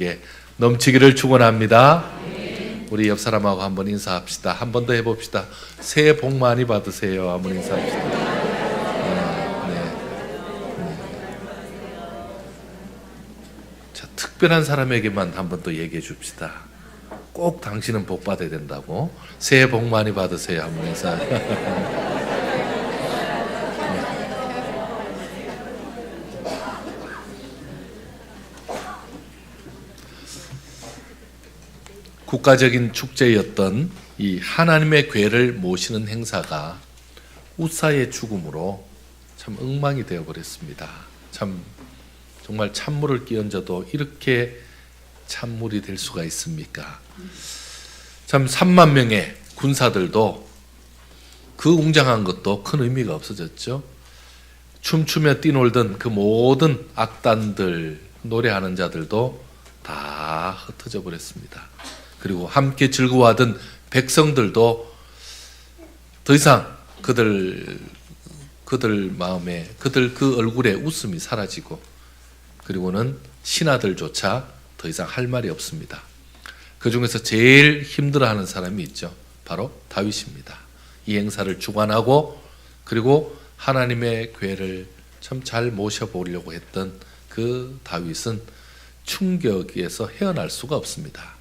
예, 넘치기를 축원합니다. 우리 옆 사람하고 한번 인사합시다. 한 번 더 해봅시다. 새해 복 많이 받으세요. 한번 인사합시다. 자, 특별한 사람에게만 한 번 더 얘기해 줍시다. 꼭 당신은 복 받아야 된다고. 새해 복 많이 받으세요. 한번 인사. 국가적인 축제였던 이 하나님의 궤를 모시는 행사가 우사의 죽음으로 참 엉망이 되어버렸습니다. 정말 찬물을 끼얹어도 이렇게 찬물이 될 수가 있습니까? 참 3만 명의 군사들도 그 웅장한 것도 큰 의미가 없어졌죠. 춤추며 뛰놀던 그 모든 악단들, 노래하는 자들도 다 흩어져 버렸습니다. 그리고 함께 즐거워하던 백성들도 더 이상 그들 마음에, 그 얼굴에 웃음이 사라지고, 그리고는 신하들조차 더 이상 할 말이 없습니다. 그 중에서 제일 힘들어하는 사람이 있죠. 바로 다윗입니다. 이 행사를 주관하고, 그리고 하나님의 궤를 참 잘 모셔보려고 했던 그 다윗은 충격에서 헤어날 수가 없습니다.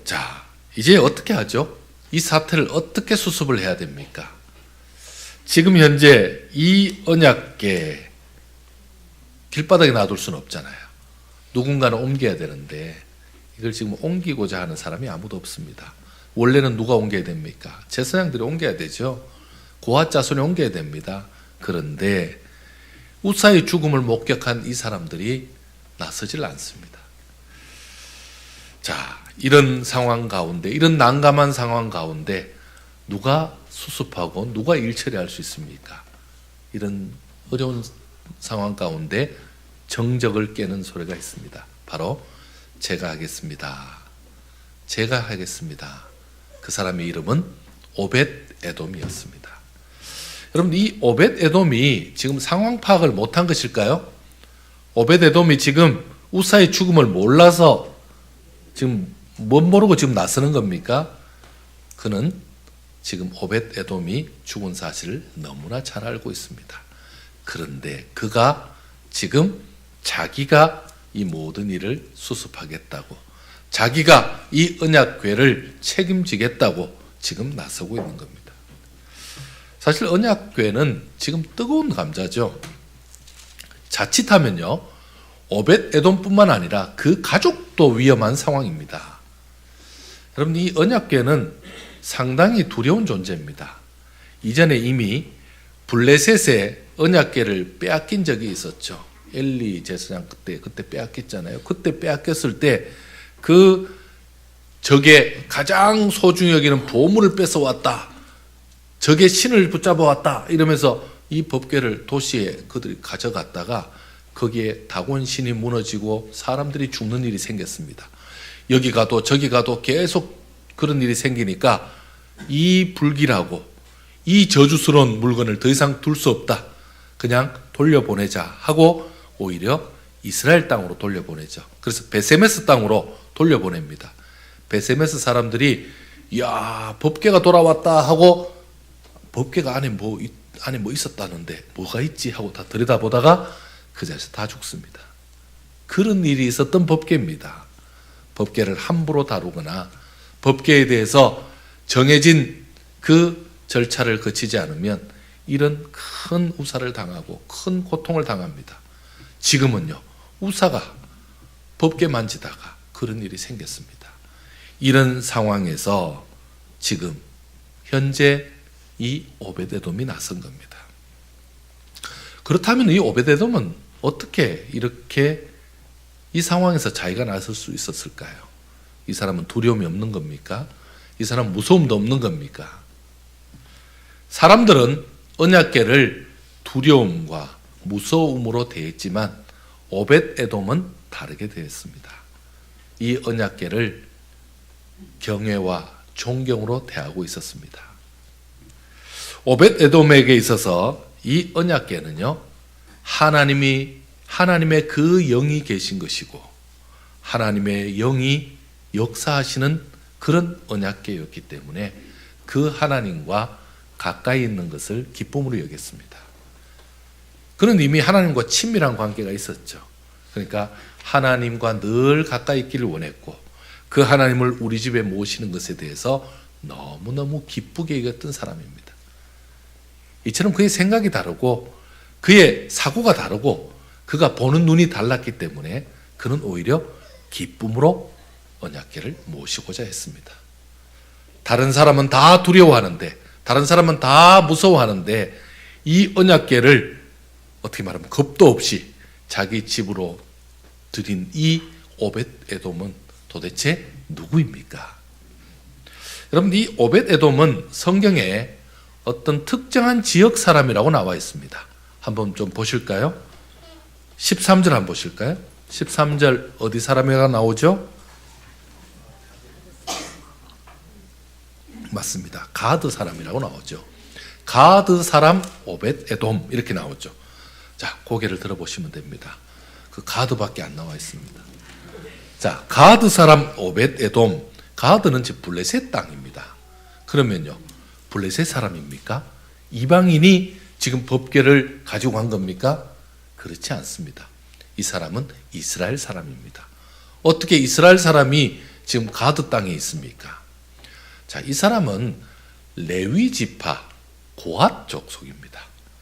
자, 이제 어떻게 하죠? 이 사태를 어떻게 수습을 해야 됩니까? 지금 현재 이 언약궤 길바닥에 놔둘 수는 없잖아요. 누군가는 옮겨야 되는데 이걸 지금 옮기고자 하는 사람이 아무도 없습니다. 원래는 누가 옮겨야 됩니까? 제사장들이 옮겨야 되죠. 고핫 자손이 옮겨야 됩니다. 그런데 우사의 죽음을 목격한 이 사람들이 나서질 않습니다. 자, 이런 상황 가운데, 이런 난감한 상황 가운데 누가 수습하고 누가 일 처리할 수 있습니까? 이런 어려운 상황 가운데 정적을 깨는 소리가 있습니다. 바로 제가 하겠습니다. 제가 하겠습니다. 그 사람의 이름은 오벳 에돔이었습니다. 여러분, 이 오벳 에돔이 지금 상황 파악을 못한 것일까요? 오벳 에돔이 지금 우사의 죽음을 몰라서 지금 못 모르고 지금 나서는 겁니까? 그는 지금 오벳 에돔이 죽은 사실을 너무나 잘 알고 있습니다. 그런데 그가 지금 자기가 이 모든 일을 수습하겠다고, 자기가 이 언약궤를 책임지겠다고 지금 나서고 있는 겁니다. 사실 언약궤는 지금 뜨거운 감자죠. 자칫하면요, 오벳 에돔뿐만 아니라 그 가족도 위험한 상황입니다. 여러분, 이 언약궤는 상당히 두려운 존재입니다. 이전에 이미 블레셋의 언약궤를 빼앗긴 적이 있었죠. 엘리 제사장 그때 빼앗겼잖아요. 그때 빼앗겼을 때 그 적의 가장 소중히 여기는 보물을 뺏어왔다, 적의 신을 붙잡아왔다 이러면서 이 법궤를 도시에 그들이 가져갔다가 거기에 다곤 신이 무너지고 사람들이 죽는 일이 생겼습니다. 여기 가도 저기 가도 계속 그런 일이 생기니까 이 불길하고 이 저주스러운 물건을 더 이상 둘 수 없다, 그냥 돌려보내자 하고 오히려 이스라엘 땅으로 돌려보내죠. 그래서 베세메스 땅으로 돌려보냅니다. 베세메스 사람들이 야, 법궤가 돌아왔다 하고, 법궤가 안에 뭐 있었다는데 뭐가 있지 하고 다 들여다보다가 그 자리에서 다 죽습니다. 그런 일이 있었던 법궤입니다. 법궤를 함부로 다루거나 법궤에 대해서 정해진 그 절차를 거치지 않으면 이런 큰 우사를 당하고 큰 고통을 당합니다. 지금은요, 우사가 법궤 만지다가 그런 일이 생겼습니다. 이런 상황에서 지금 현재 이 오벳 에돔이 나선 겁니다. 그렇다면 이 오벳 에돔은 어떻게 이렇게 이 상황에서 자기가 나설 수 있었을까요? 이 사람은 두려움이 없는 겁니까? 이 사람은 무서움도 없는 겁니까? 사람들은 언약궤를 두려움과 무서움으로 대했지만 오벳 에돔은 다르게 대했습니다. 이 언약궤를 경외와 존경으로 대하고 있었습니다. 오벳 에돔에게 있어서 이 언약궤는요, 하나님이 하나님의 그 영이 계신 것이고 하나님의 영이 역사하시는 그런 언약궤였기 때문에 그 하나님과 가까이 있는 것을 기쁨으로 여겼습니다. 그는 이미 하나님과 친밀한 관계가 있었죠. 그러니까 하나님과 늘 가까이 있기를 원했고 그 하나님을 우리 집에 모시는 것에 대해서 너무너무 기쁘게 여겼던 사람입니다. 이처럼 그의 생각이 다르고 그의 사고가 다르고 그가 보는 눈이 달랐기 때문에 그는 오히려 기쁨으로 언약궤를 모시고자 했습니다. 다른 사람은 다 두려워하는데 다른 사람은 다 무서워하는데 이 언약궤를 어떻게 말하면 겁도 없이 자기 집으로 드린 이 오벳에돔은 도대체 누구입니까? 여러분, 이 오벳에돔은 성경에 어떤 특정한 지역 사람이라고 나와 있습니다. 한번 좀 보실까요? 13절 한번 보실까요? 13절 어디 사람이가 나오죠? 맞습니다. 가드 사람이라고 나오죠. 가드 사람 오벳에돔 이렇게 나오죠. 자, 고개를 들어보시면 됩니다. 그 가드밖에 안 나와 있습니다. 자, 가드 사람 오벳에돔. 가드는 즉 블레셋 땅입니다. 그러면요, 블레셋 사람입니까? 이방인이 지금 법궤를 가지고 간 겁니까? 그렇지 않습니다. 이 사람은 이스라엘 사람입니다. 어떻게 이스라엘 사람이 지금 가드 땅에 있습니까? 자, 이 사람은 레위 지파 고핫 족속입니다.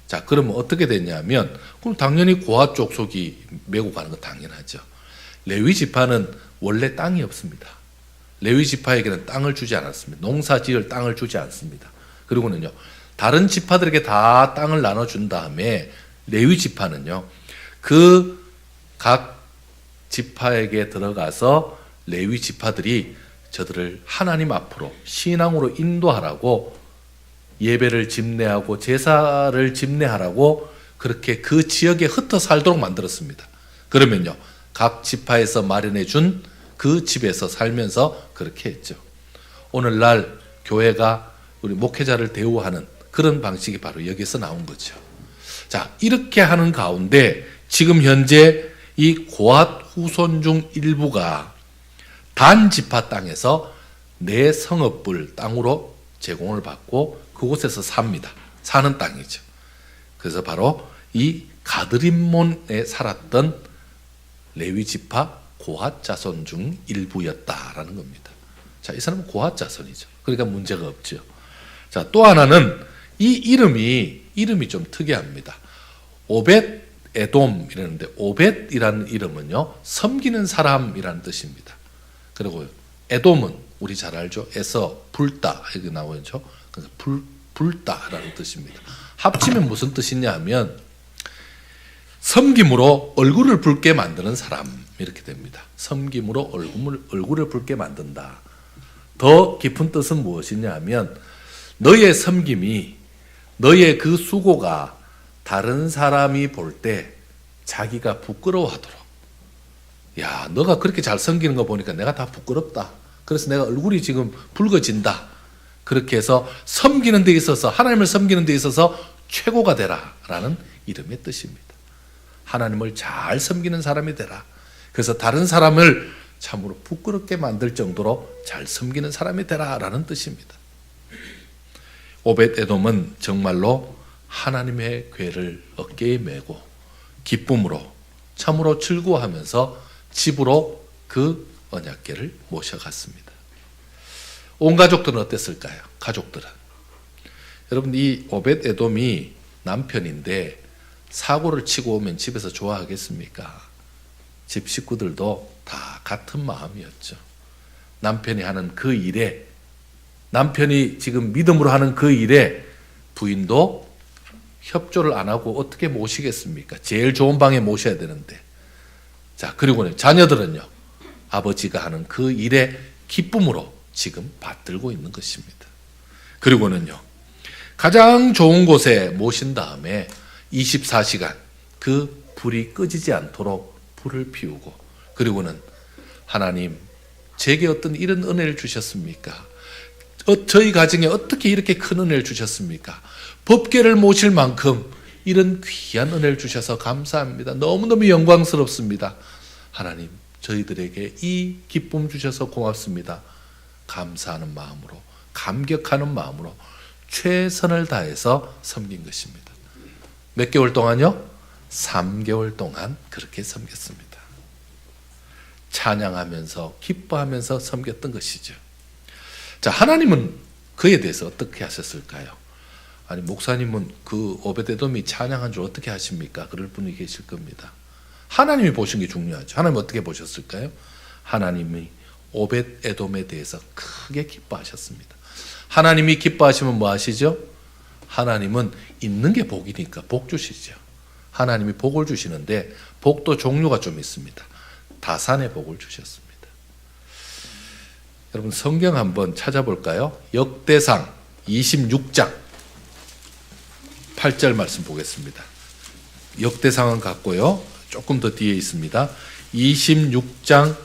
자, 그러면 어떻게 됐냐면, 그럼 당연히 고핫 족속이 메고 가는 건 당연하죠. 레위 지파는 원래 땅이 없습니다. 레위 지파에게는 땅을 주지 않았습니다. 농사 지을 땅을 주지 않습니다. 그리고는요, 다른 지파들에게 다 땅을 나눠준 다음에 레위 지파는요, 그 각 지파에게 들어가서 레위 지파들이 저들을 하나님 앞으로 신앙으로 인도하라고 예배를 집례하고 제사를 집례하라고 그렇게 그 지역에 흩어 살도록 만들었습니다. 그러면요, 각 지파에서 마련해 준 그 집에서 살면서 그렇게 했죠. 오늘날 교회가 우리 목회자를 대우하는 그런 방식이 바로 여기서 나온 거죠. 자, 이렇게 하는 가운데 지금 현재 이 고핫 후손 중 일부가 단 지파 땅에서 내 성읍을 땅으로 제공을 받고 그곳에서 삽니다. 사는 땅이죠. 그래서 바로 이 가드림몬에 살았던 레위 지파 고핫 자손 중 일부였다라는 겁니다. 자, 이 사람은 고핫 자손이죠. 그러니까 문제가 없죠. 자, 또 하나는 이 이름이 좀 특이합니다. 오벳 에돔 이라는데 오벳이라는 이름은요, 섬기는 사람이라는 뜻입니다. 그리고 에돔은 우리 잘 알죠. 에서 불다 이렇게 나오죠. 그래서 불다라는 뜻입니다. 합치면 무슨 뜻이냐 하면 섬김으로 얼굴을 붉게 만드는 사람 이렇게 됩니다. 섬김으로 얼굴을 붉게 만든다. 더 깊은 뜻은 무엇이냐 하면 너의 섬김이 너의 그 수고가 다른 사람이 볼 때 자기가 부끄러워하도록, 야, 너가 그렇게 잘 섬기는 거 보니까 내가 다 부끄럽다. 그래서 내가 얼굴이 지금 붉어진다. 그렇게 해서 섬기는 데 있어서, 하나님을 섬기는 데 있어서 최고가 되라 라는 이름의 뜻입니다. 하나님을 잘 섬기는 사람이 되라. 그래서 다른 사람을 참으로 부끄럽게 만들 정도로 잘 섬기는 사람이 되라 라는 뜻입니다. 오벳에돔은 정말로 하나님의 궤를 어깨에 메고 기쁨으로 참으로 즐거워하면서 집으로 그 언약궤를 모셔갔습니다. 온 가족들은 어땠을까요? 가족들은, 여러분, 이 오벳에돔이 남편인데 사고를 치고 오면 집에서 좋아하겠습니까? 집 식구들도 다 같은 마음이었죠. 남편이 하는 그 일에, 남편이 지금 믿음으로 하는 그 일에 부인도 협조를 안 하고 어떻게 모시겠습니까? 제일 좋은 방에 모셔야 되는데. 자, 그리고는 자녀들은요, 아버지가 하는 그 일에 기쁨으로 지금 받들고 있는 것입니다. 그리고는요, 가장 좋은 곳에 모신 다음에 24시간 그 불이 꺼지지 않도록 불을 피우고, 그리고는 하나님, 제게 어떤 이런 은혜를 주셨습니까? 저희 가정에 어떻게 이렇게 큰 은혜를 주셨습니까? 법궤를 모실 만큼 이런 귀한 은혜를 주셔서 감사합니다. 너무너무 영광스럽습니다. 하나님, 저희들에게 이 기쁨 주셔서 고맙습니다. 감사하는 마음으로, 감격하는 마음으로 최선을 다해서 섬긴 것입니다. 몇 개월 동안요? 3개월 동안 그렇게 섬겼습니다. 찬양하면서 기뻐하면서 섬겼던 것이죠. 자, 하나님은 그에 대해서 어떻게 하셨을까요? 아니, 목사님은 그 오벳에돔이 찬양한 줄 어떻게 하십니까? 그럴 분이 계실 겁니다. 하나님이 보신 게 중요하죠. 하나님 어떻게 보셨을까요? 하나님이 오벳에돔에 대해서 크게 기뻐하셨습니다. 하나님이 기뻐하시면 뭐 하시죠? 하나님은 있는 게 복이니까 복 주시죠. 하나님이 복을 주시는데 복도 종류가 좀 있습니다. 다산의 복을 주셨습니다. 여러분, 성경 한번 찾아볼까요? 역대상 26장 8절 말씀 보겠습니다. 역대상은 같고요. 조금 더 뒤에 있습니다. 26장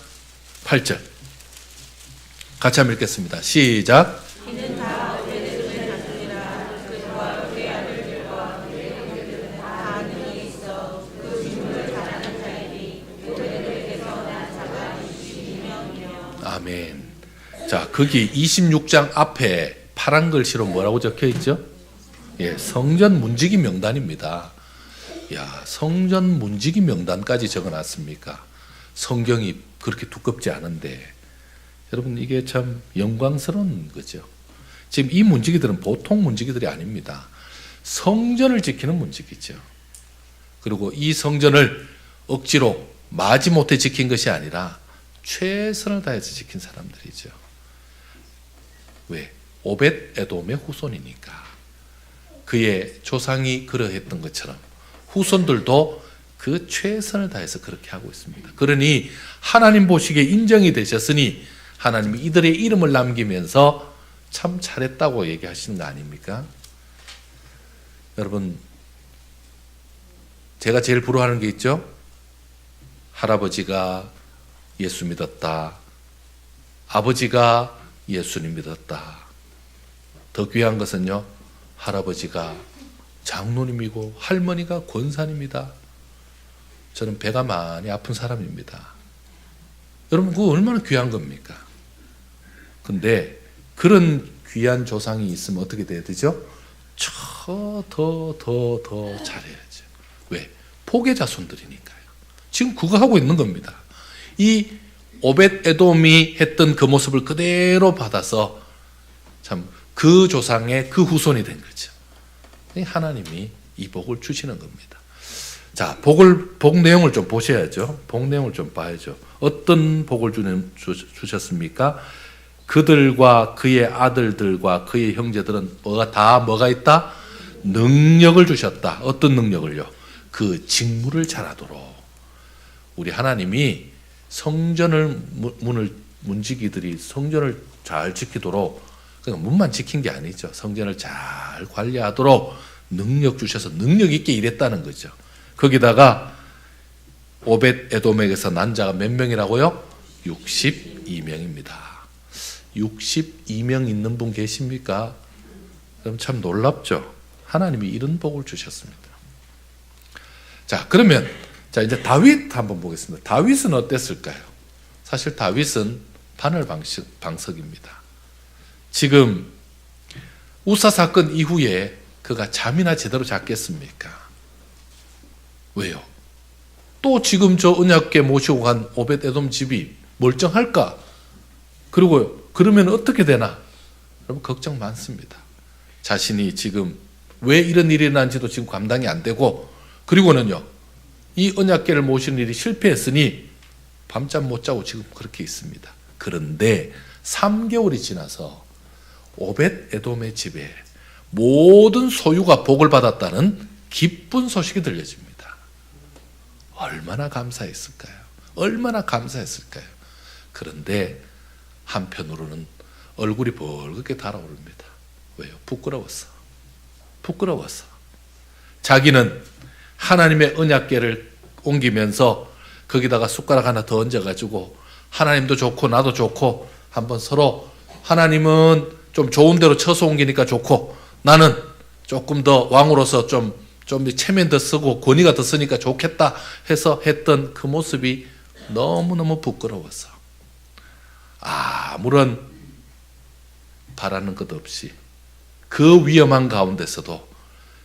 8절 같이 한번 읽겠습니다. 시작. 아멘. 자, 거기 26장 앞에 파란 글씨로 뭐라고 적혀 있죠? 예, 성전 문지기 명단입니다. 야, 성전 문지기 명단까지 적어놨습니까? 성경이 그렇게 두껍지 않은데, 여러분, 이게 참 영광스러운 거죠. 지금 이 문지기들은 보통 문지기들이 아닙니다. 성전을 지키는 문지기죠. 그리고 이 성전을 억지로 마지못해 지킨 것이 아니라 최선을 다해서 지킨 사람들이죠. 왜? 오벳에돔의 후손이니까. 그의 조상이 그러했던 것처럼 후손들도 그 최선을 다해서 그렇게 하고 있습니다. 그러니 하나님 보시기에 인정이 되셨으니 하나님이 이들의 이름을 남기면서 참 잘했다고 얘기하시는 거 아닙니까? 여러분, 제가 제일 부러워하는 게 있죠? 할아버지가 예수 믿었다. 아버지가 예수님 믿었다. 더 귀한 것은요, 할아버지가 장로님이고 할머니가 권사님이다. 저는 배가 많이 아픈 사람입니다. 여러분, 그거 얼마나 귀한 겁니까? 근데 그런 귀한 조상이 있으면 어떻게 돼야 되죠? 더 잘해야죠. 왜? 복의 자손들이니까요. 지금 그거 하고 있는 겁니다. 이 오벳에돔이 했던 그 모습을 그대로 받아서 참 그 조상의 그 후손이 된 거죠. 하나님이 이 복을 주시는 겁니다. 자, 복 내용을 좀 보셔야죠. 복 내용을 좀 봐야죠. 어떤 복을 주셨습니까? 그들과 그의 아들들과 그의 형제들은 뭐가 있다? 능력을 주셨다. 어떤 능력을요? 그 직무를 잘하도록. 우리 하나님이 성전을 문지기들이 성전을 잘 지키도록, 그러니까 문만 지킨 게 아니죠. 성전을 잘 관리하도록 능력 주셔서 능력 있게 일했다는 거죠. 거기다가 오벳에돔에게서 난 자가 몇 명이라고요? 62명입니다. 62명 있는 분 계십니까? 그럼 참 놀랍죠. 하나님이 이런 복을 주셨습니다. 자, 그러면 이제 다윗 한번 보겠습니다. 다윗은 어땠을까요? 사실 다윗은 바늘 방석입니다. 지금 우사 사건 이후에 그가 잠이나 제대로 잤겠습니까? 왜요? 또 지금 저 언약궤 모시고 간 오벳에돔 집이 멀쩡할까? 그리고 그러면 어떻게 되나? 여러분, 걱정 많습니다. 자신이 지금 왜 이런 일이 일어난지도 지금 감당이 안 되고, 그리고는요, 이 언약궤를 모시는 일이 실패했으니 밤잠 못 자고 지금 그렇게 있습니다. 그런데 3개월이 지나서 오벳에돔의 집에 모든 소유가 복을 받았다는 기쁜 소식이 들려집니다. 얼마나 감사했을까요? 얼마나 감사했을까요? 그런데 한편으로는 얼굴이 벌겋게 달아오릅니다. 왜요? 부끄러워서. 자기는 하나님의 언약궤를 옮기면서 거기다가 숟가락 하나 더 얹어가지고 하나님도 좋고 나도 좋고 한번 서로, 하나님은 좀 좋은 데로 쳐서 옮기니까 좋고 나는 조금 더 왕으로서 좀 좀 체면 더 쓰고 권위가 더 쓰니까 좋겠다 해서 했던 그 모습이 너무너무 부끄러워서 아무런 바라는 것 없이 그 위험한 가운데서도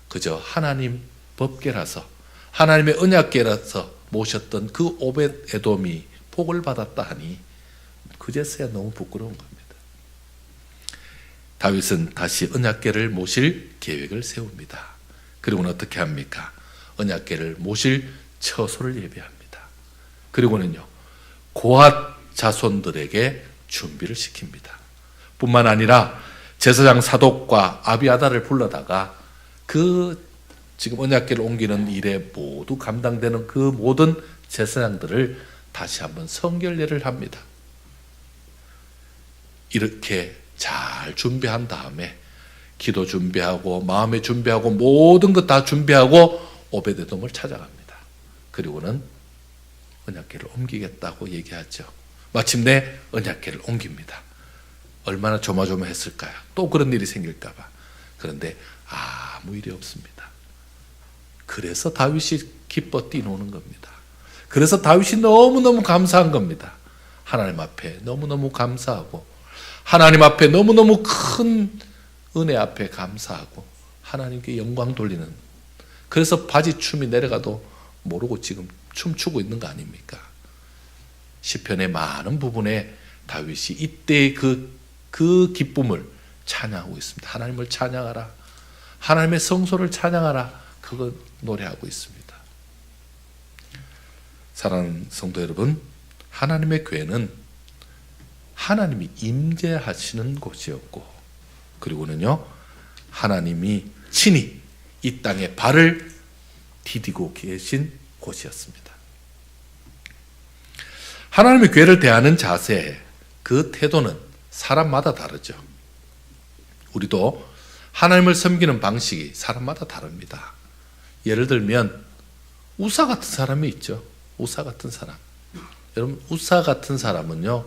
그저 하나님 법궤라서 하나님의 언약궤라서 모셨던 그 오벳 에돔이 복을 받았다 하니 그제서야 너무 부끄러운 겁니다. 다윗은 다시 언약궤를 모실 계획을 세웁니다. 그리고는 어떻게 합니까? 언약궤를 모실 처소를 예배합니다. 그리고는요, 고핫 자손들에게 준비를 시킵니다. 뿐만 아니라 제사장 사독과 아비아다를 불러다가 그 지금 언약궤를 옮기는 일에 모두 감당되는 그 모든 제사장들을 다시 한번 성결례를 합니다. 이렇게 잘 준비한 다음에 기도 준비하고 마음의 준비하고 모든 것 다 준비하고 오벳에돔을 찾아갑니다. 그리고는 언약궤를 옮기겠다고 얘기하죠. 마침내 언약궤를 옮깁니다. 얼마나 조마조마했을까요? 또 그런 일이 생길까 봐. 그런데 아무 일이 없습니다. 그래서 다윗이 기뻐 뛰노는 겁니다. 그래서 다윗이 너무너무 감사한 겁니다. 하나님 앞에 너무너무 감사하고 하나님 앞에 너무너무 큰 은혜 앞에 감사하고 하나님께 영광 돌리는, 그래서 바지 춤이 내려가도 모르고 지금 춤추고 있는 거 아닙니까? 시편의 많은 부분에 다윗이 이때의 그 기쁨을 찬양하고 있습니다. 하나님을 찬양하라, 하나님의 성소를 찬양하라, 그거 노래하고 있습니다. 사랑하는 성도 여러분, 하나님의 교회는 하나님이 임재하시는 곳이었고, 그리고는요, 하나님이 친히 이 땅에 발을 디디고 계신 곳이었습니다. 하나님의 교회를 대하는 자세, 그 태도는 사람마다 다르죠. 우리도 하나님을 섬기는 방식이 사람마다 다릅니다. 예를 들면 우사 같은 사람이 있죠. 우사 같은 사람. 여러분, 우사 같은 사람은요,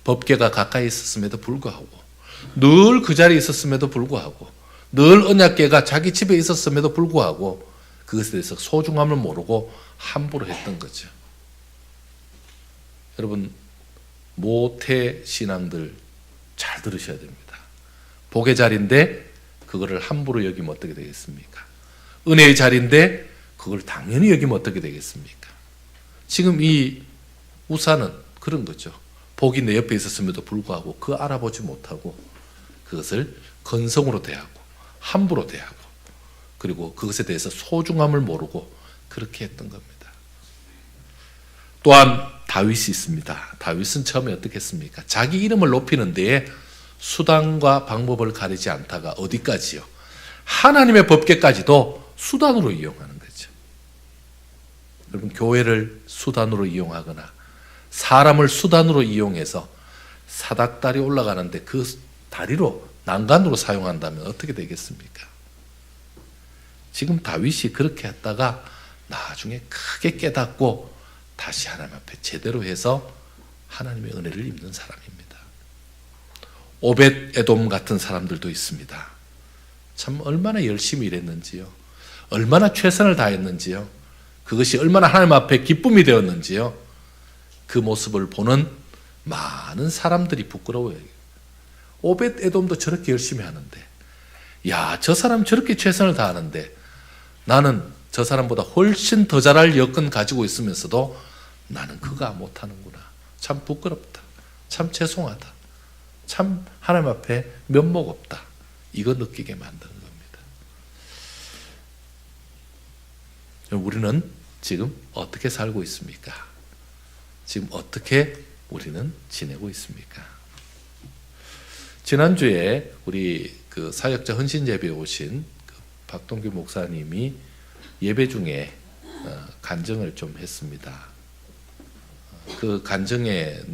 법궤가 가까이 있었음에도 불구하고, 늘 그 자리에 있었음에도 불구하고, 늘 언약궤가 자기 집에 있었음에도 불구하고 그것에 대해서 소중함을 모르고 함부로 했던 거죠. 여러분, 모태 신앙들 잘 들으셔야 됩니다. 복의 자리인데 그거를 함부로 여기면 어떻게 되겠습니까? 은혜의 자리인데 그걸 당연히 여기면 어떻게 되겠습니까? 지금 이 우사는 그런 거죠. 복이 내 옆에 있었음에도 불구하고 그 알아보지 못하고 그것을 건성으로 대하고 함부로 대하고, 그리고 그것에 대해서 소중함을 모르고 그렇게 했던 겁니다. 또한 다윗이 있습니다. 다윗은 처음에 어떻게 했습니까? 자기 이름을 높이는 데에 수단과 방법을 가리지 않다가 어디까지요? 하나님의 법궤까지도 수단으로 이용하는 거죠. 여러분, 교회를 수단으로 이용하거나 사람을 수단으로 이용해서 사닥다리 올라가는데 그 다리로 난간으로 사용한다면 어떻게 되겠습니까? 지금 다윗이 그렇게 했다가 나중에 크게 깨닫고 다시 하나님 앞에 제대로 해서 하나님의 은혜를 입는 사람입니다. 오벳 에돔 같은 사람들도 있습니다. 참 얼마나 열심히 일했는지요. 얼마나 최선을 다했는지요. 그것이 얼마나 하나님 앞에 기쁨이 되었는지요. 그 모습을 보는 많은 사람들이 부끄러워요. 오벳 에돔도 저렇게 열심히 하는데, 야, 저 사람 저렇게 최선을 다하는데 나는 저 사람보다 훨씬 더 잘할 여건 가지고 있으면서도 나는 그가 못하는구나. 참 부끄럽다. 참 죄송하다. 참 하나님 앞에 면목 없다. 이거 느끼게 만드는 겁니다. 우리는 지금 어떻게 살고 있습니까? 지금 어떻게 우리는 지내고 있습니까? 지난주에 우리 그 사역자 헌신 예배에 오신 그 박동규 목사님이 예배 중에 간증을 좀 했습니다. 그 간증의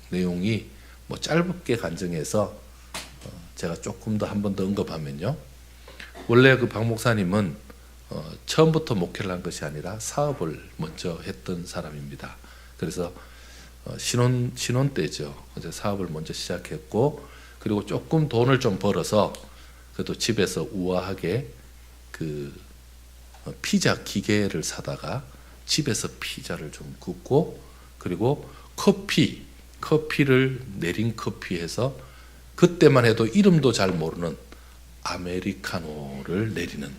내용이 뭐 짧게 간증해서 제가 조금 더 한 번 더 언급하면요. 원래 그 박 목사님은 처음부터 목회를 한 것이 아니라 사업을 먼저 했던 사람입니다. 그래서 신혼 때죠. 이제 사업을 먼저 시작했고, 그리고 조금 돈을 좀 벌어서 그래도 집에서 우아하게 그 피자 기계를 사다가 집에서 피자를 좀 굽고, 그리고 커피를 내린 커피에서 그때만 해도 이름도 잘 모르는 아메리카노를 내리는,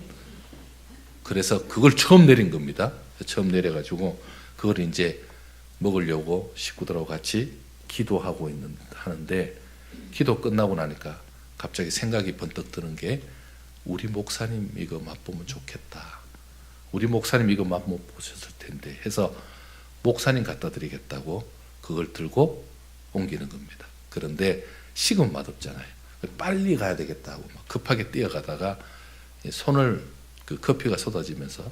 그래서 그걸 처음 내린 겁니다. 처음 내려가지고 그걸 이제 먹으려고 식구들하고 같이 기도하고 하는데, 기도 끝나고 나니까 갑자기 생각이 번뜩 드는 게, 우리 목사님 이거 맛보면 좋겠다, 우리 목사님 이거 맛 못 보셨을 텐데 해서 목사님 갖다 드리겠다고 그걸 들고 옮기는 겁니다. 그런데 식으면 맛없잖아요. 빨리 가야 되겠다고 막 급하게 뛰어가다가 손을, 그 커피가 쏟아지면서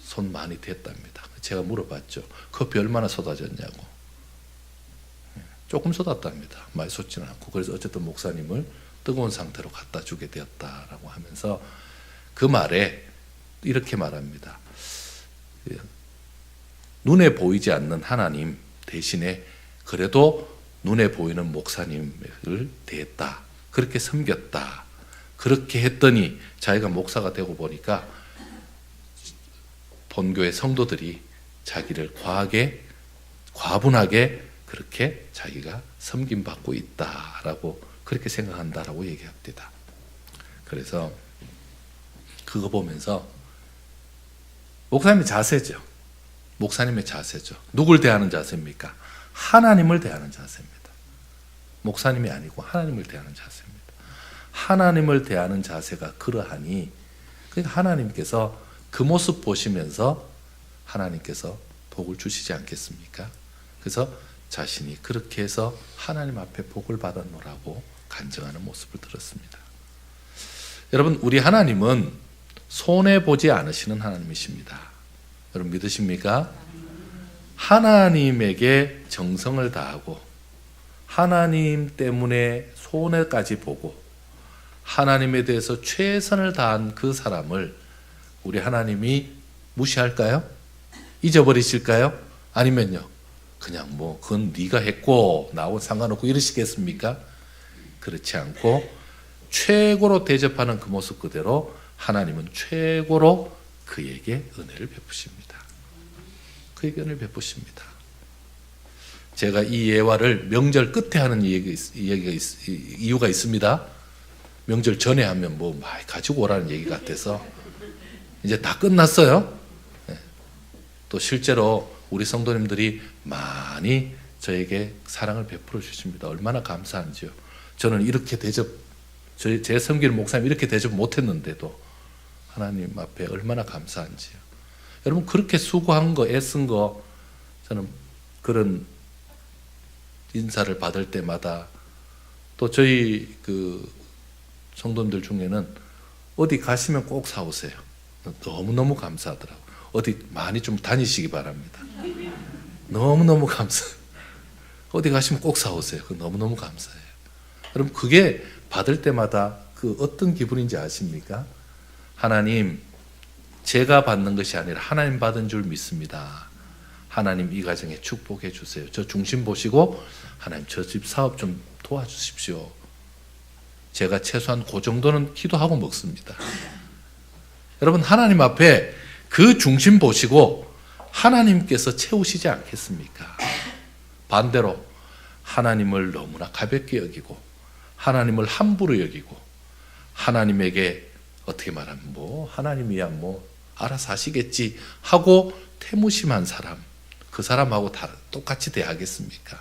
손 많이 댔답니다. 제가 물어봤죠. 커피 얼마나 쏟아졌냐고. 조금 쏟았답니다. 많이 쏟지는 않고. 그래서 어쨌든 목사님을 뜨거운 상태로 갖다 주게 되었다라고 하면서 그 말에 이렇게 말합니다. 눈에 보이지 않는 하나님 대신에 그래도 눈에 보이는 목사님을 대했다, 그렇게 섬겼다, 그렇게 했더니 자기가 목사가 되고 보니까 본교의 성도들이 자기를 과분하게 그렇게 자기가 섬김받고 있다라고 그렇게 생각한다라고 얘기합니다. 그래서 그거 보면서 목사님의 자세죠. 목사님의 자세죠. 누굴 대하는 자세입니까? 하나님을 대하는 자세입니다. 목사님이 아니고 하나님을 대하는 자세입니다. 하나님을 대하는 자세가 그러하니, 그러니까 하나님께서 그 모습 보시면서 하나님께서 복을 주시지 않겠습니까? 그래서 자신이 그렇게 해서 하나님 앞에 복을 받았노라고 간증하는 모습을 들었습니다. 여러분, 우리 하나님은 손해보지 않으시는 하나님이십니다. 여러분 믿으십니까? 하나님에게 정성을 다하고 하나님 때문에 손해까지 보고 하나님에 대해서 최선을 다한 그 사람을 우리 하나님이 무시할까요? 잊어버리실까요? 아니면요, 그냥 뭐 그건 네가 했고 나하고 상관없고 이러시겠습니까? 그렇지 않고 최고로 대접하는 그 모습 그대로 하나님은 최고로 그에게 은혜를 베푸십니다. 그에게 은혜를 베푸십니다. 제가 이 예화를 명절 끝에 하는 이유가 있습니다. 명절 전에 하면 뭐 많이 가지고 오라는 얘기 같아서 이제 다 끝났어요. 또 실제로 우리 성도님들이 많이 저에게 사랑을 베풀어 주십니다. 얼마나 감사한지요. 저는 이렇게 제 섬기는 목사님 이렇게 대접 못했는데도 하나님 앞에 얼마나 감사한지요. 여러분, 그렇게 수고한 거, 애쓴 거, 저는 그런 인사를 받을 때마다, 또 저희 그 성도님들 중에는 어디 가시면 꼭 사오세요. 너무너무 감사하더라고요. 어디 많이 좀 다니시기 바랍니다. 너무너무 감사해요. 어디 가시면 꼭 사오세요. 너무너무 감사해요. 여러분, 그게 받을 때마다 그 어떤 기분인지 아십니까? 하나님, 제가 받는 것이 아니라 하나님 받은 줄 믿습니다. 하나님 이 가정에 축복해 주세요. 저 중심 보시고 하나님 저 집 사업 좀 도와주십시오. 제가 최소한 그 정도는 기도하고 먹습니다. 여러분, 하나님 앞에 그 중심 보시고 하나님께서 채우시지 않겠습니까? 반대로 하나님을 너무나 가볍게 여기고 하나님을 함부로 여기고 하나님에게 어떻게 말하면 뭐 하나님이야 뭐 알아서 하시겠지 하고 태무심한 사람, 그 사람하고 다 똑같이 대하겠습니까?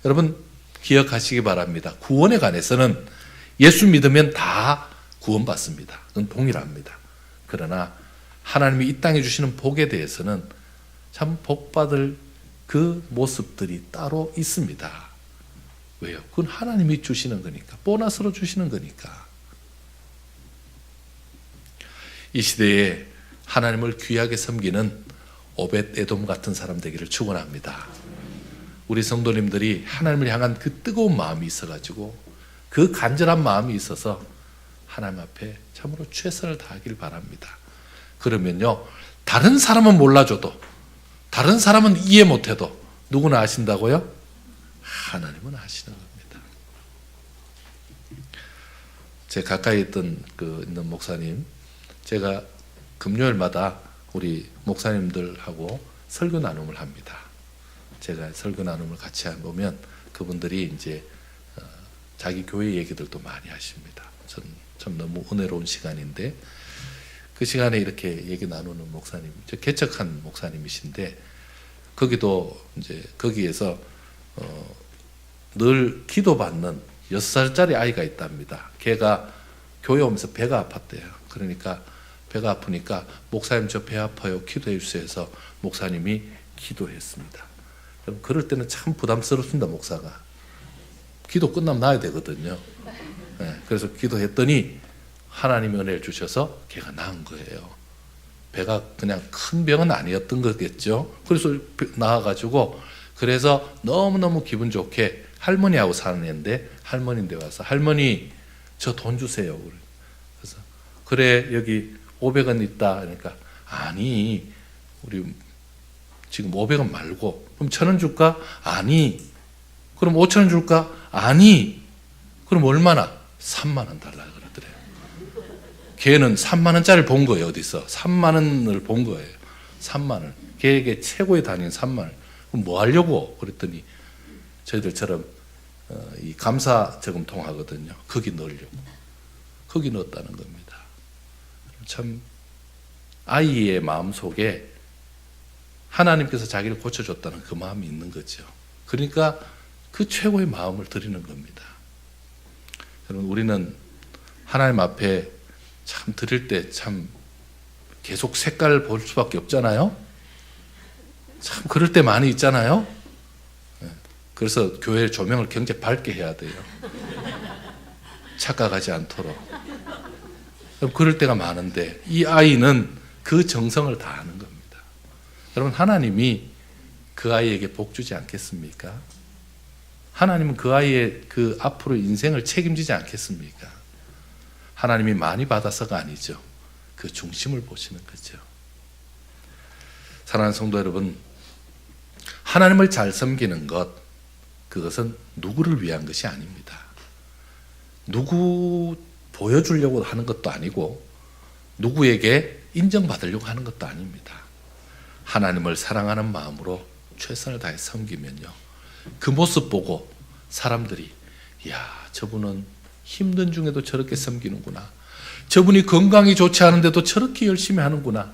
여러분, 기억하시기 바랍니다. 구원에 관해서는 예수 믿으면 다 구원받습니다. 그건 동일합니다. 그러나 하나님이 이 땅에 주시는 복에 대해서는 참 복받을 그 모습들이 따로 있습니다. 왜요? 그건 하나님이 주시는 거니까, 보너스로 주시는 거니까. 이 시대에 하나님을 귀하게 섬기는 오벳 에돔 같은 사람 되기를 축원합니다. 우리 성도님들이 하나님을 향한 그 뜨거운 마음이 있어가지고 그 간절한 마음이 있어서 하나님 앞에 참으로 최선을 다하길 바랍니다. 그러면요, 다른 사람은 몰라줘도, 다른 사람은 이해 못해도 누구나 아신다고요? 하나님은 아시는 겁니다. 제 가까이 있던 있는 목사님, 제가 금요일마다 우리 목사님들하고 설교 나눔을 합니다. 제가 설교 나눔을 같이 보면 그분들이 이제 자기 교회 얘기들도 많이 하십니다. 참 너무 은혜로운 시간인데 그 시간에 이렇게 얘기 나누는 목사님, 개척한 목사님이신데 거기도 이제 거기에서 늘 기도받는 6살짜리 아이가 있답니다. 걔가 교회 오면서 배가 아팠대요. 그러니까 배가 아프니까 목사님 저 배 아파요 기도해 주세요 해서 목사님이 기도했습니다. 그럴 때는 참 부담스럽습니다. 목사가 기도 끝나면 나야 되거든요. 네, 그래서 기도했더니 하나님이 은혜를 주셔서 걔가 나은 거예요. 배가 그냥 큰 병은 아니었던 거겠죠. 그래서 나아가지고 그래서 너무너무 기분 좋게 할머니하고 사는 애인데 할머니인데 와서 할머니 저 돈 주세요. 그래서 그래 여기 500원 있다. 그러니까 아니 우리 지금 500원 말고 그럼 1,000원 줄까? 아니. 그럼 5,000원 줄까? 아니. 그럼 얼마나? 3만 원 달라 그러더래요. 걔는 3만 원짜리를 본 거예요. 어디서? 3만 원을 본 거예요. 3만 원. 걔에게 최고의 단위는 3만 원. 그럼 뭐 하려고? 그랬더니 저희들처럼 이 감사 저금통 하거든요. 거기 넣으려고. 거기 넣었다는 겁니다. 참 아이의 마음속에 하나님께서 자기를 고쳐줬다는 그 마음이 있는 거죠. 그러니까 그 최고의 마음을 드리는 겁니다. 여러분 우리는 하나님 앞에 참 드릴 때 참 계속 색깔 볼 수밖에 없잖아요. 참 그럴 때 많이 있잖아요. 그래서 교회 조명을 굉장히 밝게 해야 돼요. 착각하지 않도록. 그럴 때가 많은데 이 아이는 그 정성을 다하는 겁니다. 여러분 하나님이 그 아이에게 복 주지 않겠습니까? 하나님은 그 아이의 그 앞으로 인생을 책임지지 않겠습니까? 하나님이 많이 받아서가 아니죠. 그 중심을 보시는 거죠. 사랑하는 성도 여러분, 하나님을 잘 섬기는 것, 그것은 누구를 위한 것이 아닙니다. 누구 보여주려고 하는 것도 아니고 누구에게 인정받으려고 하는 것도 아닙니다. 하나님을 사랑하는 마음으로 최선을 다해 섬기면요, 그 모습 보고 사람들이 이야 저분은 힘든 중에도 저렇게 섬기는구나, 저분이 건강이 좋지 않은데도 저렇게 열심히 하는구나,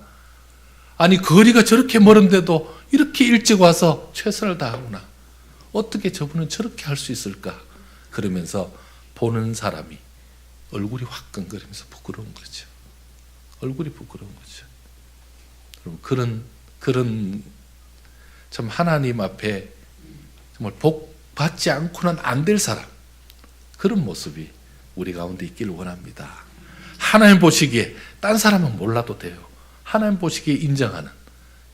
아니 거리가 저렇게 멀은데도 이렇게 일찍 와서 최선을 다하구나, 어떻게 저분은 저렇게 할 수 있을까, 그러면서 보는 사람이 얼굴이 화끈거리면서 부끄러운 거죠. 얼굴이 부끄러운 거죠. 여러분 그런 참 하나님 앞에 정말 복 받지 않고는 안 될 사람, 그런 모습이 우리 가운데 있기를 원합니다. 하나님 보시기에 딴 사람은 몰라도 돼요. 하나님 보시기에 인정하는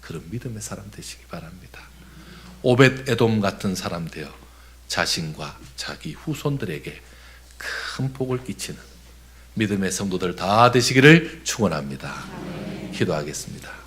그런 믿음의 사람 되시기 바랍니다. 오벳 에돔 같은 사람 되어 자신과 자기 후손들에게 큰 복을 끼치는 믿음의 성도들 다 되시기를 축원합니다. 기도하겠습니다.